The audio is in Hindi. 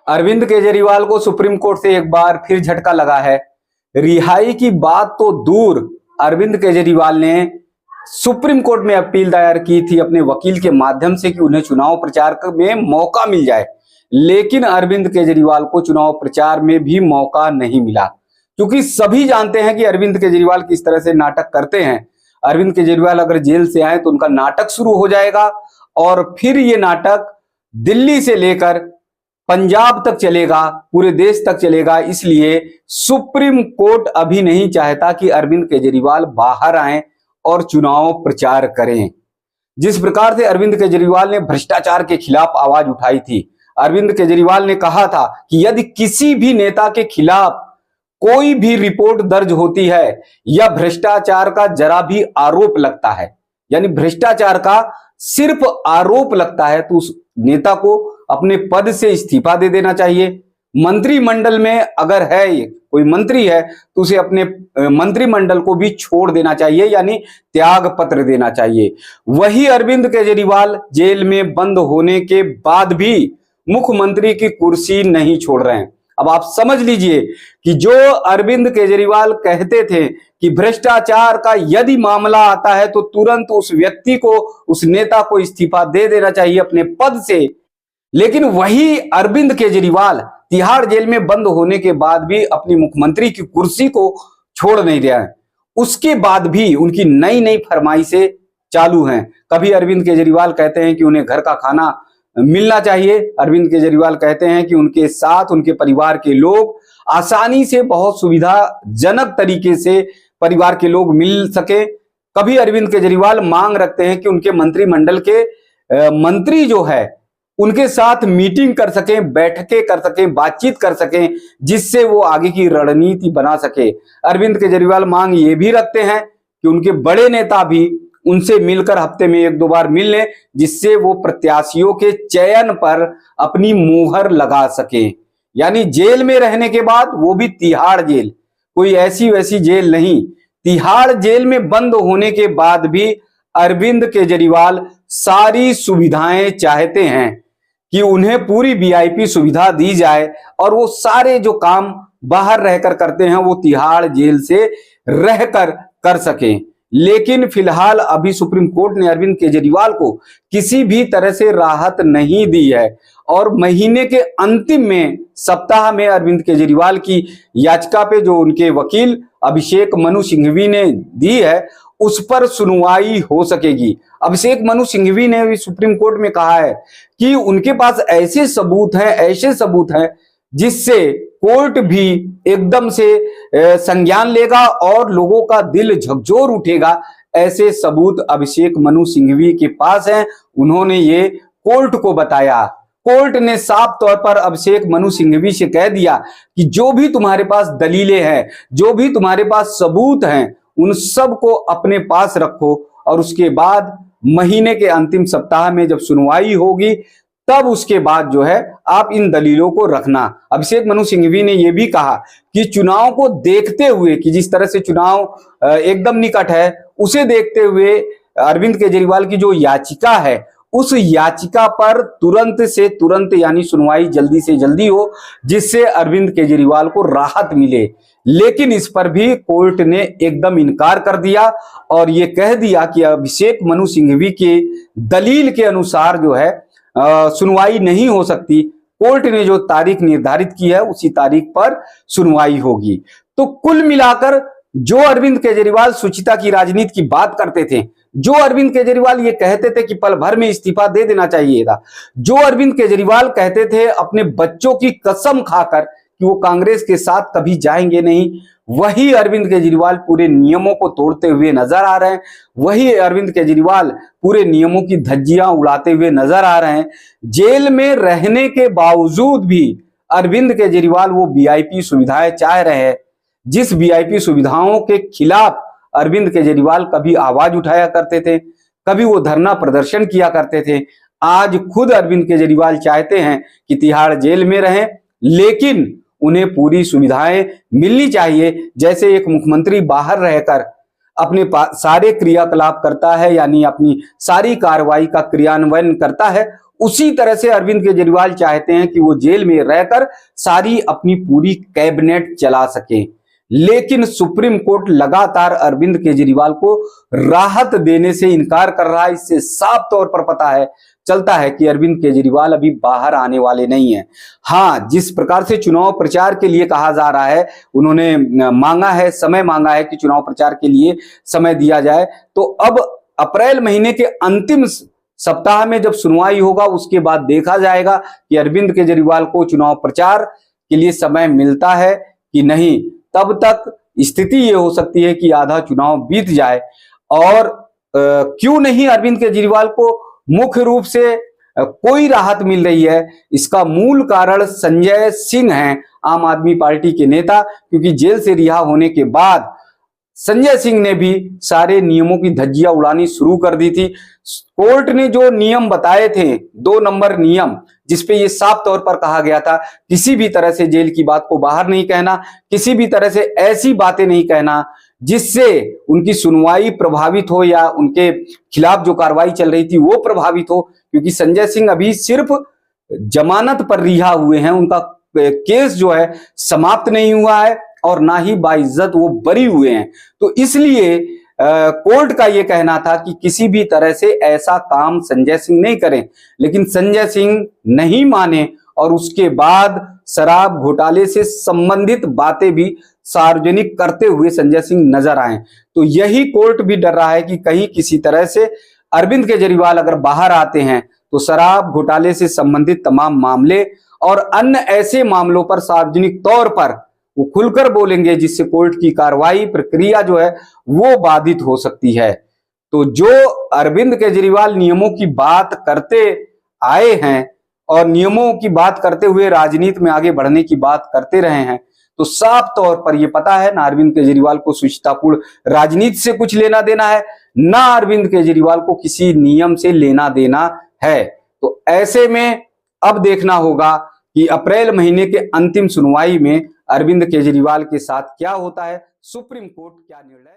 अरविंद केजरीवाल को सुप्रीम कोर्ट से एक बार फिर झटका लगा है। रिहाई की बात तो दूर, अरविंद केजरीवाल ने सुप्रीम कोर्ट में अपील दायर की थी अपने वकील के माध्यम से कि उन्हें चुनाव प्रचार में मौका मिल जाए, लेकिन अरविंद केजरीवाल को चुनाव प्रचार में भी मौका नहीं मिला, क्योंकि सभी जानते हैं कि अरविंद केजरीवाल किस तरह से नाटक करते हैं। अरविंद केजरीवाल अगर जेल से आए तो उनका नाटक शुरू हो जाएगा और फिर ये नाटक दिल्ली से लेकर पंजाब तक चलेगा, पूरे देश तक चलेगा। इसलिए सुप्रीम कोर्ट अभी नहीं चाहता कि अरविंद केजरीवाल बाहर आएं और चुनाव प्रचार करें। जिस प्रकार से अरविंद केजरीवाल ने भ्रष्टाचार के खिलाफ आवाज उठाई थी, अरविंद केजरीवाल ने कहा था कि यदि किसी भी नेता के खिलाफ कोई भी रिपोर्ट दर्ज होती है या भ्रष्टाचार का जरा भी आरोप लगता है, यानी भ्रष्टाचार का सिर्फ आरोप लगता है, तो उस नेता को अपने पद से इस्तीफा दे देना चाहिए। मंत्रिमंडल में अगर है कोई मंत्री है तो उसे अपने मंत्रिमंडल को भी छोड़ देना चाहिए, यानी त्याग पत्र देना चाहिए। वही अरविंद केजरीवाल जेल में बंद होने के बाद भी मुख्यमंत्री की कुर्सी नहीं छोड़ रहे हैं। अब आप समझ लीजिए कि जो अरविंद केजरीवाल कहते थे कि भ्रष्टाचार का यदि मामला आता है तो तुरंत उस व्यक्ति को, उस नेता को इस्तीफा दे देना चाहिए अपने पद से, लेकिन वही अरविंद केजरीवाल तिहाड़ जेल में बंद होने के बाद भी अपनी मुख्यमंत्री की कुर्सी को छोड़ नहीं रहे हैं। उसके बाद भी उनकी नई नई फरमाइशें चालू हैं। कभी अरविंद केजरीवाल कहते हैं कि उन्हें घर का खाना मिलना चाहिए, अरविंद केजरीवाल कहते हैं कि उनके साथ उनके परिवार के लोग आसानी से, बहुत सुविधाजनक तरीके से परिवार के लोग मिल सके। कभी अरविंद केजरीवाल मांग रखते हैं कि उनके मंत्रिमंडल के मंत्री जो है उनके साथ मीटिंग कर सकें, बैठकें कर सकें, बातचीत कर सकें, जिससे वो आगे की रणनीति बना सके। अरविंद केजरीवाल मांग ये भी रखते हैं कि उनके बड़े नेता भी उनसे मिलकर हफ्ते में एक दो बार मिल लें, जिससे वो प्रत्याशियों के चयन पर अपनी मुहर लगा सकें। यानी जेल में रहने के बाद, वो भी तिहाड़ जेल, कोई ऐसी वैसी जेल नहीं, तिहाड़ जेल में बंद होने के बाद भी अरविंद केजरीवाल सारी सुविधाएं चाहते हैं कि उन्हें पूरी वीआईपी सुविधा दी जाए और वो सारे जो काम बाहर रहकर करते हैं वो तिहाड़ जेल से रहकर कर सकें। लेकिन फिलहाल अभी सुप्रीम कोर्ट ने अरविंद केजरीवाल को किसी भी तरह से राहत नहीं दी है और महीने के अंतिम में, सप्ताह में अरविंद केजरीवाल की याचिका पे जो उनके वकील अभिषेक मनु सिंघवी ने दी है उस पर सुनवाई हो सकेगी। अभिषेक मनु सिंघवी ने भी सुप्रीम कोर्ट में कहा है कि उनके पास ऐसे सबूत हैं जिससे कोर्ट भी एकदम से संज्ञान लेगा और लोगों का दिल झकझोर उठेगा। ऐसे सबूत अभिषेक मनु सिंघवी के पास हैं, उन्होंने ये कोर्ट को बताया। कोर्ट ने साफ तौर पर अभिषेक मनु सिंघवी से कह दिया कि जो भी तुम्हारे पास दलीलें हैं, जो भी तुम्हारे पास सबूत हैं, उन सब को अपने पास रखो और उसके बाद महीने के अंतिम सप्ताह में जब सुनवाई होगी तब उसके बाद जो है आप इन दलीलों को रखना। अभिषेक मनु सिंघवी ने यह भी कहा कि चुनाव को देखते हुए, कि जिस तरह से चुनाव एकदम निकट है, उसे देखते हुए अरविंद केजरीवाल की जो याचिका है उस याचिका पर तुरंत से तुरंत, यानी सुनवाई जल्दी से जल्दी हो, जिससे अरविंद केजरीवाल को राहत मिले। लेकिन इस पर भी कोर्ट ने एकदम इनकार कर दिया और ये कह दिया कि अभिषेक मनु सिंघवी के दलील के अनुसार जो है सुनवाई नहीं हो सकती। कोर्ट ने जो तारीख निर्धारित की है उसी तारीख पर सुनवाई होगी। तो कुल मिलाकर जो अरविंद केजरीवाल शुचिता की राजनीति की बात करते थे, जो अरविंद केजरीवाल ये कहते थे कि पल भर में इस्तीफा दे देना चाहिए था, जो अरविंद केजरीवाल कहते थे अपने बच्चों की कसम खाकर कि वो कांग्रेस के साथ कभी जाएंगे नहीं, वही अरविंद केजरीवाल पूरे नियमों को तोड़ते हुए नजर आ रहे हैं। वही अरविंद केजरीवाल पूरे नियमों की धज्जियां उड़ाते हुए नजर आ रहे हैं। जेल में रहने के बावजूद भी अरविंद केजरीवाल वो वीआईपी सुविधाएं चाह रहे हैं, जिस वीआईपी सुविधाओं के खिलाफ अरविंद केजरीवाल कभी आवाज उठाया करते थे, कभी वो धरना प्रदर्शन किया करते थे। आज खुद अरविंद केजरीवाल चाहते हैं कि तिहाड़ जेल में रहें, लेकिन उन्हें पूरी सुविधाएं मिलनी चाहिए। जैसे एक मुख्यमंत्री बाहर रहकर अपने सारे क्रियाकलाप करता है, यानी अपनी सारी कार्रवाई का क्रियान्वयन करता है, उसी तरह से अरविंद केजरीवाल चाहते हैं कि वो जेल में रहकर सारी अपनी पूरी कैबिनेट चला सके। लेकिन सुप्रीम कोर्ट लगातार अरविंद केजरीवाल को राहत देने से इनकार कर रहा है। इससे साफ तौर पर पता चलता है कि अरविंद केजरीवाल अभी बाहर आने वाले नहीं हैं। हाँ, जिस प्रकार से चुनाव प्रचार के लिए कहा जा रहा है, उन्होंने समय मांगा है कि चुनाव प्रचार के लिए समय दिया जाए, तो अब अप्रैल महीने के अंतिम सप्ताह में जब सुनवाई होगा उसके बाद देखा जाएगा कि अरविंद केजरीवाल को चुनाव प्रचार के लिए समय मिलता है कि नहीं। तब तक स्थिति ये हो सकती है कि आधा चुनाव बीत जाए। और क्यों नहीं अरविंद केजरीवाल को मुख्य रूप से कोई राहत मिल रही है, इसका मूल कारण संजय सिंह हैं, आम आदमी पार्टी के नेता। क्योंकि जेल से रिहा होने के बाद संजय सिंह ने भी सारे नियमों की धज्जियां उड़ानी शुरू कर दी थी। कोर्ट ने जो नियम बताए थे, 2 नंबर नियम, जिसपे ये साफ तौर पर कहा गया था किसी भी तरह से जेल की बात को बाहर नहीं कहना, किसी भी तरह से ऐसी बातें नहीं कहना जिससे उनकी सुनवाई प्रभावित हो या उनके खिलाफ जो कार्रवाई चल रही थी वो प्रभावित हो। क्योंकि संजय सिंह अभी सिर्फ जमानत पर रिहा हुए हैं, उनका केस जो है समाप्त नहीं हुआ है और ना ही बाइज्जत वो बरी हुए हैं। तो इसलिए कोर्ट का ये कहना था कि किसी भी तरह से ऐसा काम संजय सिंह नहीं करें। लेकिन संजय सिंह नहीं माने और उसके बाद शराब घोटाले से संबंधित बातें भी सार्वजनिक करते हुए संजय सिंह नजर आए। तो यही कोर्ट भी डर रहा है कि कहीं किसी तरह से अरविंद केजरीवाल अगर बाहर आते हैं तो शराब घोटाले से संबंधित तमाम मामले और अन्य ऐसे मामलों पर सार्वजनिक तौर पर वो खुलकर बोलेंगे, जिससे कोर्ट की कार्रवाई प्रक्रिया जो है वो बाधित हो सकती है। तो जो अरविंद केजरीवाल नियमों की बात करते आए हैं और नियमों की बात करते हुए राजनीति में आगे बढ़ने की बात करते रहे हैं, तो साफ तौर पर यह पता है ना अरविंद केजरीवाल को शुचितापूर्ण राजनीति से कुछ लेना देना है, ना अरविंद केजरीवाल को किसी नियम से लेना देना है। तो ऐसे में अब देखना होगा कि अप्रैल महीने के अंतिम सुनवाई में अरविंद केजरीवाल के साथ क्या होता है, सुप्रीम कोर्ट क्या निर्णय